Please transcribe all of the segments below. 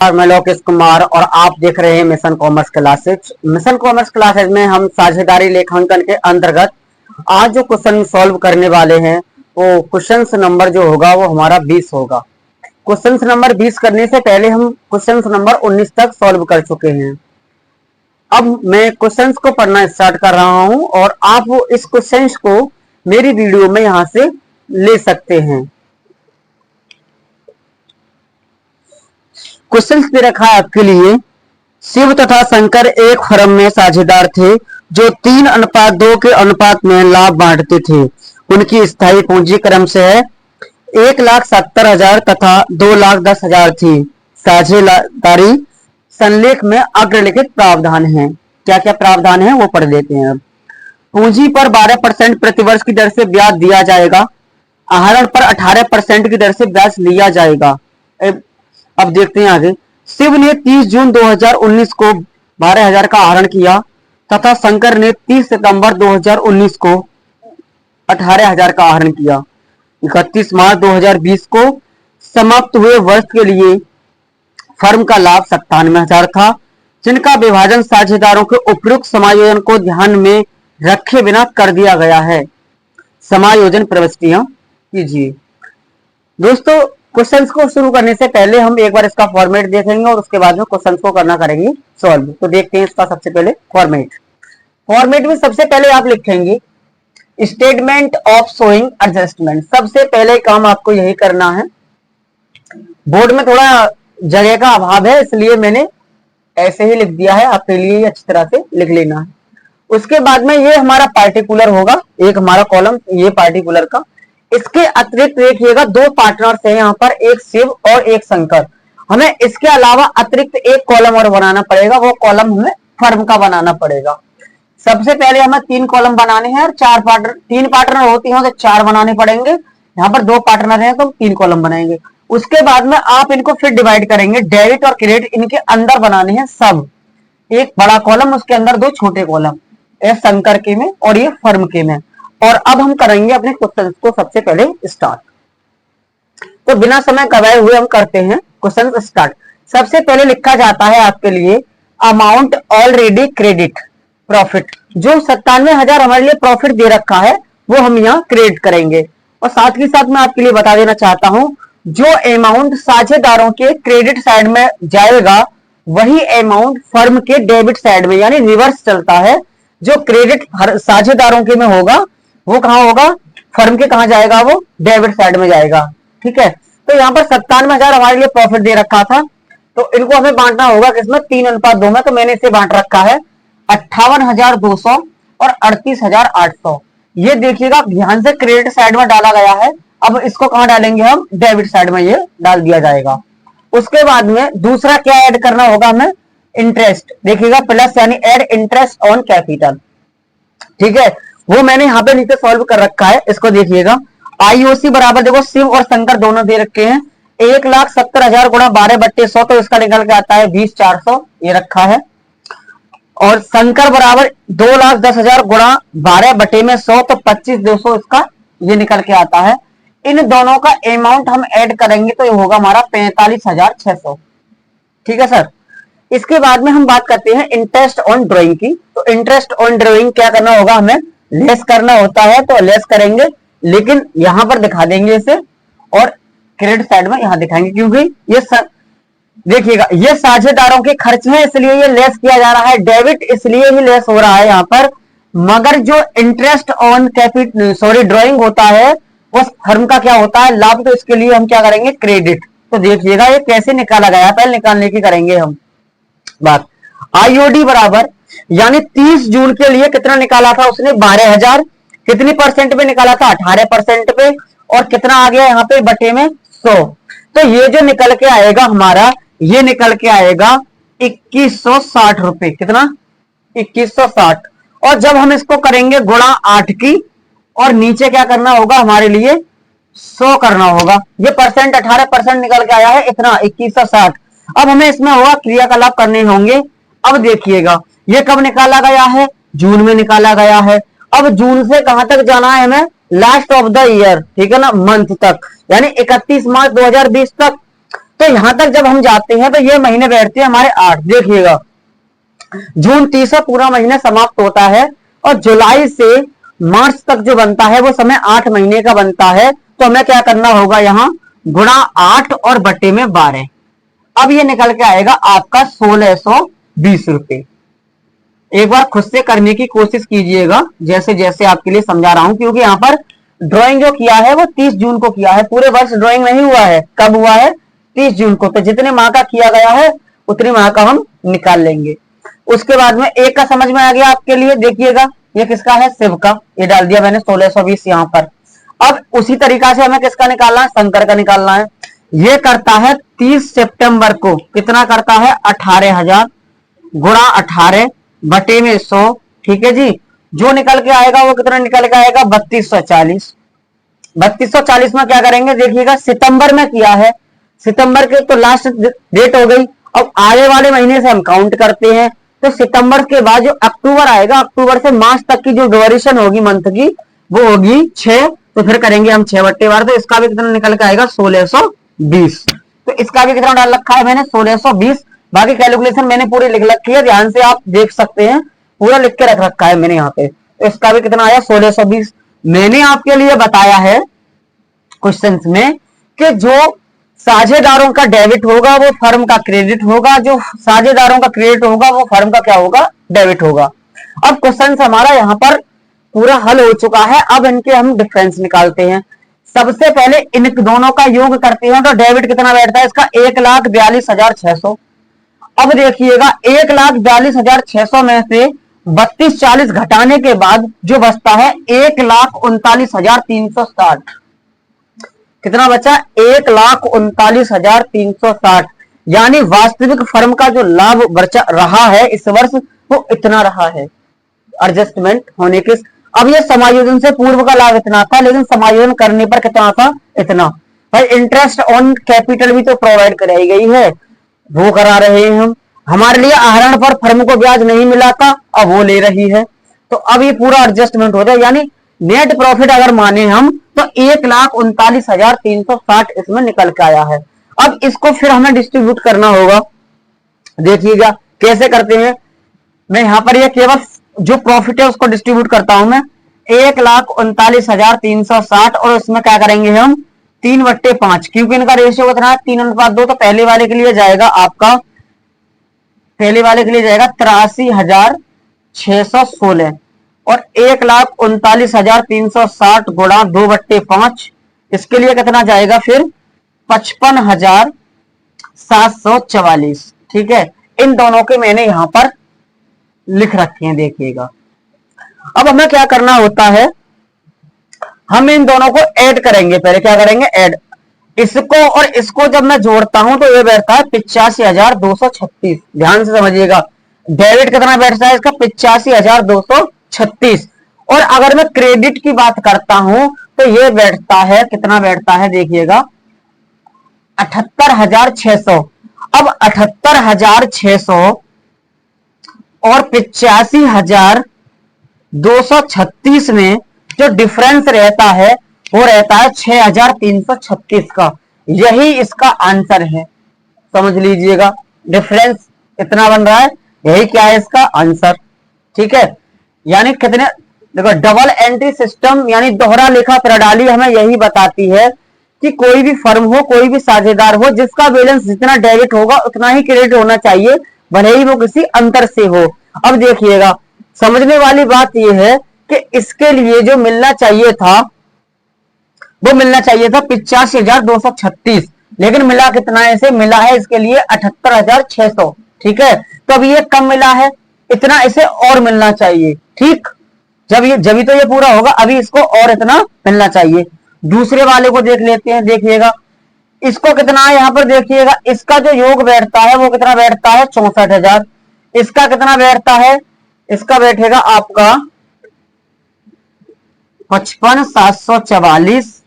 मैं लोकेश कुमार और आप देख रहे हैं mission commerce classes. Mission commerce classes में हम साझेदारी लेखांकन के अंतर्गत आज जो क्वेश्चन सॉल्व करने वाले हैं वो क्वेश्चन नंबर जो होगा वो हमारा 20 होगा। क्वेश्चन नंबर 20 करने से पहले हम क्वेश्चन नंबर 19 तक सॉल्व कर चुके हैं। अब मैं क्वेश्चंस को पढ़ना स्टार्ट कर रहा हूं और आप वो इस क्वेश्चंस को मेरी वीडियो में यहां से ले सकते हैं। क्वेश्चन दे रखा है आपके लिए। शिव तथा शंकर एक फर्म में साझेदार थे जो 3:2 के अनुपात में लाभ बांटते थे। उनकी स्थायी पूंजी क्रमशः 1,70,000 तथा 2,10,000 थी। साझेदारी संलेख में अग्रलिखित प्रावधान है। क्या क्या प्रावधान है वो पढ़ लेते हैं। अब पूंजी पर 12% प्रतिवर्ष की दर से ब्याज दिया जाएगा। आहरण पर 18% की दर से ब्याज लिया जाएगा। अब देखते हैं आगे। शिव ने 30 जून 2019 को 12,000 का आहरण किया तथा शंकर ने 30 सितंबर 2019 को 18,000 का आहरण किया। 31 मार्च 2020 को समाप्त हुए वर्ष के लिए फर्म का लाभ 97,000 था, जिनका विभाजन साझेदारों के उपयुक्त समायोजन को ध्यान में रखे बिना कर दिया गया है। समायोजन प्रविष्टियां कीजिए। दोस्तों, क्वेश्चंस को शुरू करने से पहले हम एक बार इसका फॉर्मेट देखेंगे और उसके बाद में क्वेश्चंस को करना करेंगे सॉल्व। तो देखते हैं इसका सबसे पहले फॉर्मेट में सबसे पहले आप लिखेंगे स्टेटमेंट ऑफ शोइंग एडजस्टमेंट। सबसे पहले काम आपको यही करना है। बोर्ड में थोड़ा जगह का अभाव है इसलिए मैंने ऐसे ही लिख दिया है, आपके लिए अच्छी तरह से लिख लेना है। उसके बाद में ये हमारा पार्टिकुलर होगा, एक हमारा कॉलम ये पार्टिकुलर का। इसके अतिरिक्त देखिएगा दो पार्टनर्स हैं यहाँ पर, एक शिव और एक शंकर। हमें इसके अलावा अतिरिक्त एक कॉलम और बनाना पड़ेगा, वो कॉलम हमें फर्म का बनाना पड़ेगा। सबसे पहले हमें 3 कॉलम बनाने हैं और 3 पार्टनर होती हैं तो 4 बनाने पड़ेंगे। यहाँ पर 2 पार्टनर हैं तो 3 कॉलम बनाएंगे। उसके बाद में आप इनको फिर डिवाइड करेंगे। डेबिट और क्रेडिट इनके अंदर बनाने हैं सब, एक बड़ा कॉलम उसके अंदर 2 छोटे कॉलम, ये शंकर के में और ये फर्म के में। और अब हम करेंगे अपने क्वेश्चन को सबसे पहले स्टार्ट। तो बिना समय गवाए हुए हम करते हैं क्वेश्चन स्टार्ट। सबसे पहले लिखा जाता है आपके लिए अमाउंट ऑलरेडी क्रेडिट प्रॉफिट। जो 97,000 हमारे लिए प्रॉफिट दे रखा है वो हम यहाँ क्रेडिट करेंगे। और साथ ही साथ मैं आपके लिए बता देना चाहता हूं, जो अमाउंट साझेदारों के क्रेडिट साइड में जाएगा वही अमाउंट फर्म के डेबिट साइड में, यानी रिवर्स चलता है। जो क्रेडिट साझेदारों के में होगा वो कहां होगा, फर्म के कहां जाएगा, वो डेबिट साइड में जाएगा। ठीक है, तो यहाँ पर 97,000 हमारे लिए प्रॉफिट दे रखा था, तो इनको हमें बांटना होगा किसमें, 3:2 में। तो मैंने इसे बांट रखा है 58,200 और 38,800। ये देखिएगा ध्यान से क्रेडिट साइड में डाला गया है। अब इसको कहां डालेंगे हम, डेबिट साइड में ये डाल दिया जाएगा। उसके बाद में दूसरा क्या ऐड करना होगा हमें, इंटरेस्ट। देखिएगा प्लस यानी एड इंटरेस्ट ऑन कैपिटल। ठीक है, वो मैंने यहाँ पे नीचे सॉल्व कर रखा है, इसको देखिएगा। आईओसी बराबर देखो शिव और शंकर दोनों दे रखे हैं 1,70,000 गुणा 12/100, तो इसका निकल के आता है 20,400, ये रखा है। और शंकर बराबर 2,10,000 गुणा 12/100, तो 25,200 इसका ये निकल के आता है। इन दोनों का अमाउंट हम ऐड करेंगे तो ये होगा हमारा 45,600। ठीक है सर। इसके बाद में हम बात करते हैं इंटरेस्ट ऑन ड्राइंग की। तो इंटरेस्ट ऑन ड्राइंग क्या करना होगा, हमें लेस करना होता है तो लेस करेंगे, लेकिन यहां पर दिखा देंगे इसे और क्रेडिट साइड में यहां दिखाएंगे, क्योंकि ये देखिएगा ये साझेदारों के खर्च हैं इसलिए ये लेस किया जा रहा है, डेबिट इसलिए ही लेस हो रहा है यहाँ पर। मगर जो इंटरेस्ट ऑन ड्राइंग होता है उस फर्म का क्या होता है, लाभ, तो इसके लिए हम क्या करेंगे, क्रेडिट। तो देखिएगा ये कैसे निकाला गया, पहले निकालने की करेंगे हम बात। आईओडी बराबर यानी 30 जून के लिए कितना निकाला था उसने, 12,000। कितनी परसेंट पे निकाला था, 18% पे। और कितना आ गया यहाँ पे बटे में 100। तो ये जो निकल के आएगा हमारा, ये निकल के आएगा 2160 रुपए। कितना, 2160। और जब हम इसको करेंगे गुणा 8 की, और नीचे क्या करना होगा हमारे लिए 100 करना होगा। ये परसेंट 18% निकल के आया है, इतना 2160। अब हमें इसमें होगा क्रियाकलाप करने होंगे। अब देखिएगा ये कब निकाला गया है, जून में निकाला गया है। अब जून से कहां तक जाना है हमें, लास्ट ऑफ द ईयर, ठीक है ना, मंथ तक, यानी 31 मार्च 2020 तक। तो यहां तक जब हम जाते हैं तो ये महीने बैठते हैं हमारे 8। देखिएगा जून 30 से पूरा महीना समाप्त होता है और जुलाई से मार्च तक जो बनता है वो समय 8 महीने का बनता है। तो हमें क्या करना होगा, यहां गुणा 8 और बटे में 12। अब ये निकल के आएगा आपका 1620 रुपए। एक बार खुद से करने की कोशिश कीजिएगा जैसे जैसे आपके लिए समझा रहा हूं, क्योंकि यहाँ पर ड्राइंग जो किया है वो 30 जून को किया है, पूरे वर्ष ड्राइंग नहीं हुआ है। कब हुआ है? 30 जून को। तो जितने माह का किया गया है उतनी माह का हम निकाल लेंगे। उसके बाद में एक का समझ में आ गया आपके लिए। देखिएगा ये किसका है? शिव का। ये डाल दिया मैंने 1620 यहां पर। अब उसी तरीका से हमें किसका निकालना है? शंकर का निकालना है। ये करता है 30 सितंबर को, कितना करता है? 18,000 गुणा 18 बटे में 100। ठीक है जी, जो निकल के आएगा वो कितना निकल के आएगा? 3240। 3240 में क्या करेंगे? देखिएगा सितंबर में किया है, सितंबर के तो लास्ट डेट हो गई। अब आगे वाले महीने से हम काउंट करते हैं, तो सितंबर के बाद जो अक्टूबर आएगा, अक्टूबर से मार्च तक की जो ड्यूरेशन होगी मंथ की वो होगी 6। तो फिर करेंगे हम 6 बट्टे बार, तो इसका भी कितना निकल के आएगा? 1620। तो इसका भी कितना डाल रखा है मैंने? 1620। बाकी कैलकुलेशन मैंने पूरी लिख रखी है, ध्यान से आप देख सकते हैं, पूरा लिख के रख रखा है मैंने यहाँ पे। तो इसका भी कितना आया? 1620। मैंने आपके लिए बताया है क्वेश्चन में कि जो साझेदारों का डेबिट होगा वो फर्म का क्रेडिट होगा, जो साझेदारों का क्रेडिट होगा वो फर्म का क्या होगा? डेबिट होगा। अब क्वेश्चन हमारा यहाँ पर पूरा हल हो चुका है। अब इनके हम डिफरेंस निकालते हैं। सबसे पहले इन दोनों का योग करते हैं, तो डेबिट कितना बैठता है इसका? 1,42,600। अब देखिएगा 1,42,600 में से 3240 घटाने के बाद जो बचता है 1,39,360। कितना बचा? 1,39,360। यानी वास्तविक फर्म का जो लाभ बचा रहा है इस वर्ष वो इतना रहा है एडजस्टमेंट होने के। अब ये समायोजन से पूर्व का लाभ इतना था, लेकिन समायोजन करने पर कितना था? इतना। भाई इंटरेस्ट ऑन कैपिटल भी तो प्रोवाइड कराई गई है, वो करा रहे हैं हम। हमारे लिए आहरण पर फर्म को ब्याज नहीं मिला था, अब वो ले रही है। तो अब ये पूरा एडजस्टमेंट हो जाए, यानी नेट प्रॉफिट अगर माने हम तो 1,39,360 इसमें निकल के आया है। अब इसको फिर हमें डिस्ट्रीब्यूट करना होगा। देखिएगा कैसे करते हैं। मैं यहां पर ये केवल जो प्रॉफिट है उसको डिस्ट्रीब्यूट करता हूं मैं। 1,39,360 और उसमें क्या करेंगे हम? 3/5, क्योंकि इनका रेशियो कितना है? 3:2। तो पहले वाले के लिए जाएगा आपका, पहले वाले के लिए जाएगा 83,616 और 1,39,360 गुणा 2/5, इसके लिए कितना जाएगा फिर? 55,744। ठीक है, इन दोनों के मैंने यहां पर लिख रखे हैं। देखिएगा अब हमें क्या करना होता है, हम इन दोनों को ऐड करेंगे। पहले क्या करेंगे? ऐड। इसको और इसको जब मैं जोड़ता हूं तो ये बैठता है 85,236। ध्यान से समझिएगा, डेबिट कितना बैठता है इसका? 85,236। और अगर मैं क्रेडिट की बात करता हूं तो ये बैठता है, कितना बैठता है? देखिएगा 78,600। अब 78,600 और 85,236 में जो डिफरेंस रहता है वो रहता है 6,336 का। यही इसका आंसर है, समझ लीजिएगा। डिफरेंस इतना बन रहा है, यही क्या है इसका आंसर। ठीक है, यानी कितने, देखो डबल एंट्री सिस्टम यानी दोहरा लेखा प्रणाली हमें यही बताती है कि कोई भी फर्म हो, कोई भी साझेदार हो, जिसका बैलेंस जितना डेबिट होगा उतना ही क्रेडिट होना चाहिए, भले ही वो किसी अंतर से हो। अब देखिएगा समझने वाली बात यह है कि इसके लिए जो मिलना चाहिए था वो मिलना चाहिए था 85,236, लेकिन मिला कितना है? इसे मिला है इसके लिए 78,600। ठीक है, तो अब ये कम मिला है, इतना इसे और मिलना चाहिए। ठीक, जब तो ये पूरा होगा, अभी इसको और इतना मिलना चाहिए। दूसरे वाले को देख लेते हैं। देखिएगा इसको कितना है यहां पर? देखिएगा इसका जो योग बैठता है वो कितना बैठता है? 64,000। इसका कितना बैठता है? इसका बैठेगा आपका 55,744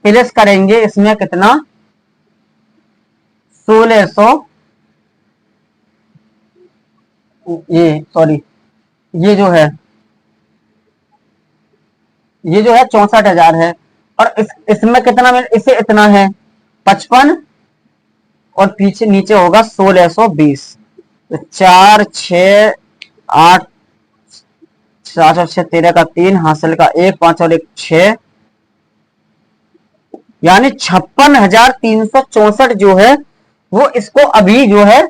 प्लस करेंगे इसमें कितना? 1600, ये सॉरी ये जो है 64,000 है। और इसमें कितना? इसे इतना है 55 और पीछे नीचे होगा 1620। तो 4 6 8 7 और 6 13 का 3, हासिल का 1 5 और 1 6, यानी 56,364 जो है वो इसको अभी जो है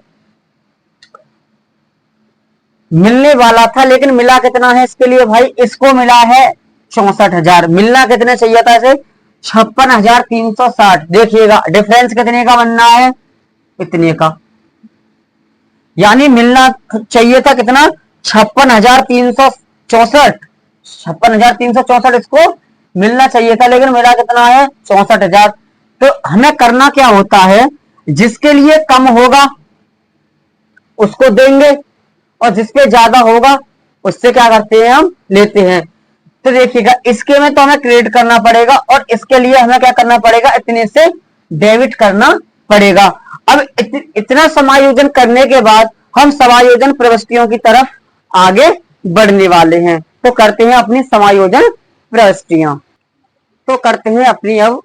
मिलने वाला था। लेकिन मिला कितना है इसके लिए भाई, इसको मिला है 64,000। मिलना कितने चाहिए था इसे, 56,360। देखिएगा डिफरेंस कितने का बनना है, इतने का। यानी मिलना चाहिए था कितना, 56,364। 56,364 इसको मिलना चाहिए था, लेकिन मिला कितना है, 64,000। तो हमें करना क्या होता है, जिसके लिए कम होगा उसको देंगे, और जिसपे ज्यादा होगा उससे क्या करते हैं, हम लेते हैं। तो देखिएगा इसके में तो हमें क्रेडिट करना पड़ेगा, और इसके लिए हमें क्या करना पड़ेगा, इतने से डेबिट करना पड़ेगा। अब इतना समायोजन करने के बाद हम समायोजन प्रविष्टियों की तरफ आगे बढ़ने वाले हैं। तो करते हैं अपनी समायोजन प्रविष्टियां। तो करते हैं अपनी अब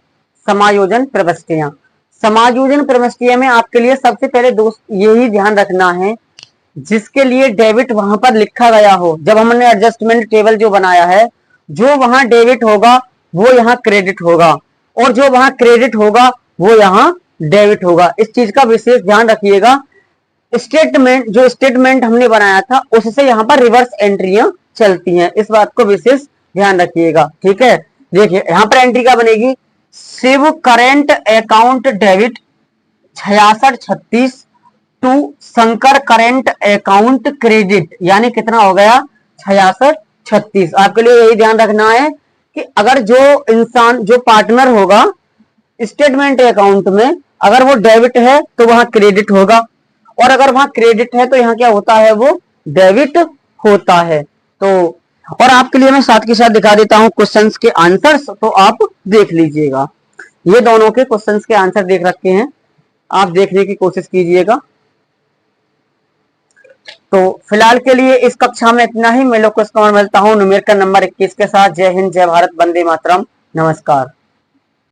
समायोजन प्रविष्टियां। समायोजन प्रविष्टियां में आपके लिए सबसे पहले दोस्त यही ध्यान रखना है, जिसके लिए डेबिट वहां पर लिखा गया हो। जब हमने एडजस्टमेंट टेबल जो बनाया है, जो वहां डेबिट होगा वो यहाँ क्रेडिट होगा, और जो वहां क्रेडिट होगा वो यहाँ डेबिट होगा। इस चीज का विशेष ध्यान रखिएगा। स्टेटमेंट, जो स्टेटमेंट हमने बनाया था उससे यहाँ पर रिवर्स एंट्रियां चलती हैं, इस बात को विशेष ध्यान रखिएगा। ठीक है, देखिए यहाँ पर एंट्री क्या बनेगी, Shiv current account debit 6636 to Shankar current account credit, यानी कितना हो गया, 6636। आपके लिए यही ध्यान रखना है कि अगर जो इंसान, जो पार्टनर होगा स्टेटमेंट अकाउंट में, अगर वो डेबिट है तो वहां क्रेडिट होगा, और अगर वहां क्रेडिट है तो यहाँ क्या होता है, वो डेबिट होता है। तो और आपके लिए मैं साथ के साथ दिखा देता हूं क्वेश्चंस के आंसर्स, तो आप देख लीजिएगा। ये दोनों के क्वेश्चंस के आंसर देख रखे हैं, आप देखने की कोशिश कीजिएगा। तो फिलहाल के लिए इस कक्षा में इतना ही। मैं लोग को मिलता हूँ न्यूमेरिकल नंबर 21 के साथ। जय हिंद, जय भारत, वंदे मातरम, नमस्कार।